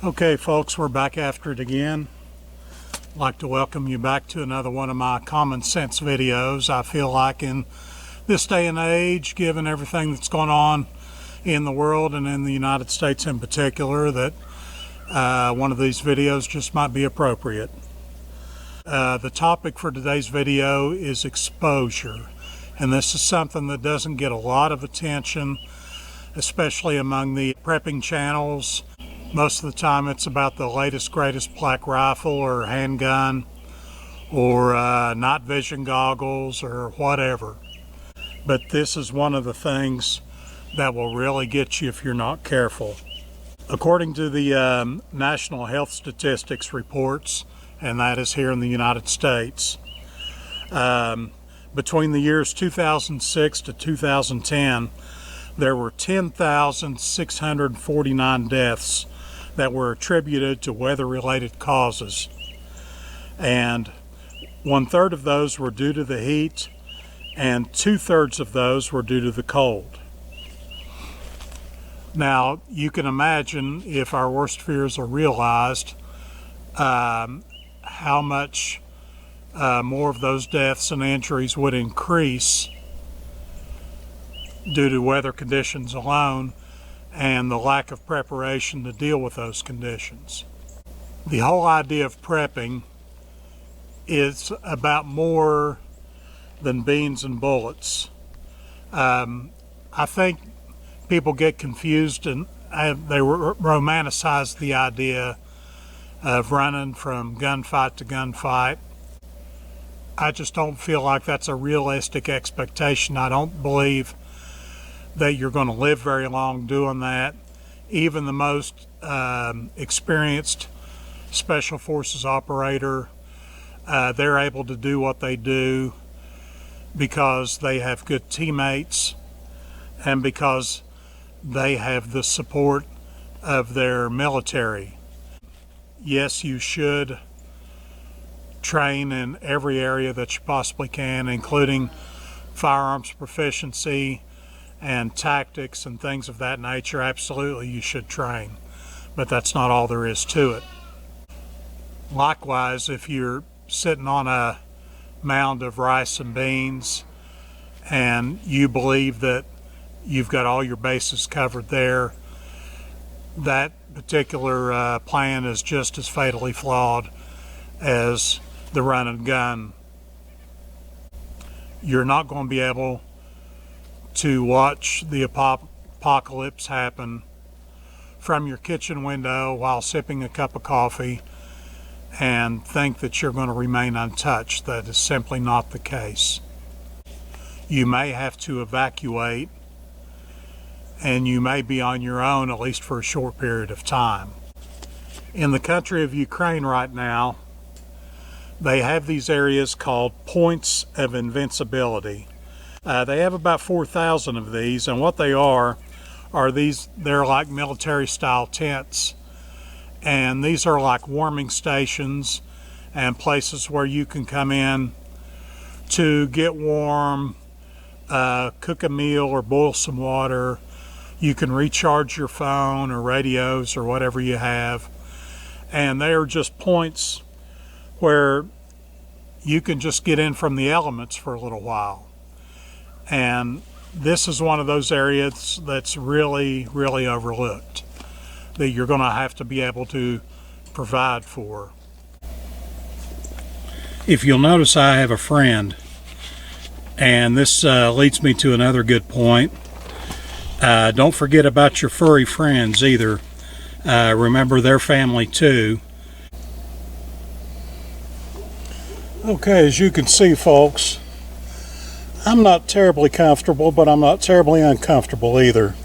Okay folks, we're back after it again. I'd like to welcome you back to another one of my common sense videos. I feel like in this day and age, given everything that's going on in the world and in the United States in particular, that one of these videos just might be appropriate. The topic for today's video is exposure, and this is something that doesn't get a lot of attention, especially among the prepping channels. Most of the time it's about the latest greatest black rifle or handgun or night vision goggles or whatever. But this is one of the things that will really get you if you're not careful. According to the National Health Statistics reports, and that is here in the United States, between the years 2006 to 2010, there were 10,649 deaths that were attributed to weather-related causes, and 1/3 of those were due to the heat, and 2/3 of those were due to the cold. Now, you can imagine if our worst fears are realized, how much more of those deaths and injuries would increase due to weather conditions alone and the lack of preparation to deal with those conditions. The whole idea of prepping is about more than beans and bullets. I think people get confused and they romanticize the idea of running from gunfight to gunfight. I just don't feel like that's a realistic expectation. I don't believe that you're going to live very long doing that. Even the most experienced special forces operator, they're able to do what they do because they have good teammates and because they have the support of their military. Yes, you should train in every area that you possibly can, including firearms proficiency and tactics and things of that nature. Absolutely, you should train, but that's not all there is to it. Likewise, if you're sitting on a mound of rice and beans and you believe that you've got all your bases covered there, that particular plan is just as fatally flawed as the run and gun. You're not going to be able to watch the apocalypse happen from your kitchen window while sipping a cup of coffee and think that you're going to remain untouched. That is simply not the case. You may have to evacuate, and you may be on your own at least for a short period of time. In the country of Ukraine right now, they have these areas called points of invincibility. They have about 4,000 of these, and what they are they're like military style tents, and these are like warming stations and places where you can come in to get warm, cook a meal or boil some water. You can recharge your phone or radios or whatever you have, and they are just points where you can just get in from the elements for a little while. And this is one of those areas that's really, really overlooked, that you're going to have to be able to provide for. If you'll notice, I have a friend, and this leads me to another good point. Don't forget about your furry friends either. Remember their family too. Okay, as you can see, folks, I'm not terribly comfortable, but I'm not terribly uncomfortable either.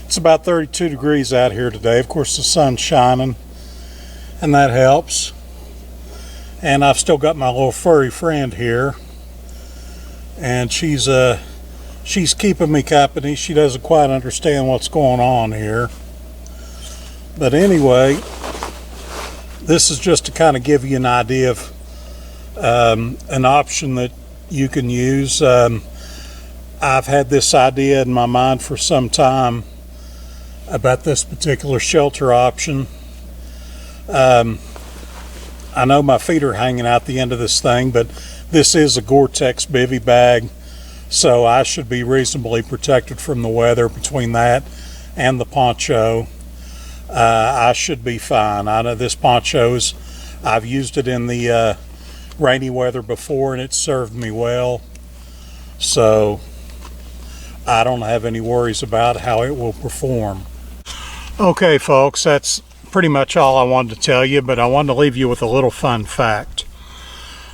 It's about 32 degrees out here today. Of course, the sun's shining, and that helps. And I've still got my little furry friend here, and she's keeping me company. She doesn't quite understand what's going on here. But anyway, this is just to kind of give you an idea of an option that you can use. I've had this idea in my mind for some time about this particular shelter option, I know my feet are hanging out the end of this thing, but this is a Gore-Tex bivy bag, so I should be reasonably protected from the weather between that and the poncho. I should be fine. I know this poncho's, I've used it in the rainy weather before and it served me well, so I don't have any worries about how it will perform. Okay folks, that's pretty much all I wanted to tell you, but I wanted to leave you with a little fun fact.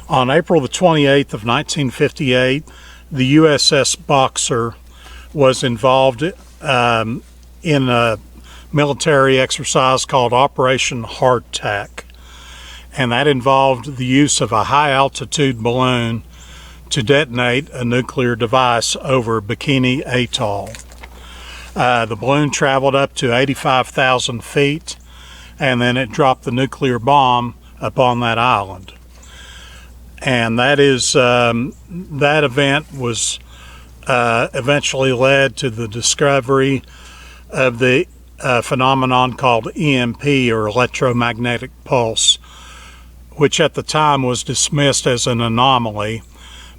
On April the 28th of 1958, the USS Boxer was involved in a military exercise called Operation Hardtack, and that involved the use of a high altitude balloon to detonate a nuclear device over Bikini Atoll. The balloon traveled up to 85,000 feet, and then it dropped the nuclear bomb upon that island. And that event was eventually led to the discovery of the phenomenon called EMP, or electromagnetic pulse, which at the time was dismissed as an anomaly,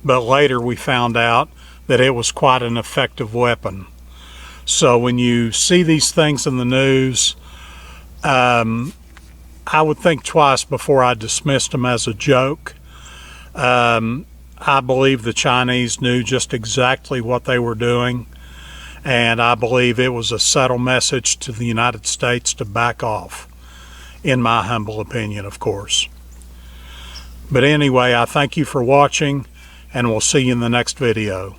but later we found out that it was quite an effective weapon. So when you see these things in the news, I would think twice before I dismissed them as a joke. I believe the Chinese knew just exactly what they were doing, and I believe it was a subtle message to the United States to back off, in my humble opinion, of course. But anyway, I thank you for watching, and we'll see you in the next video.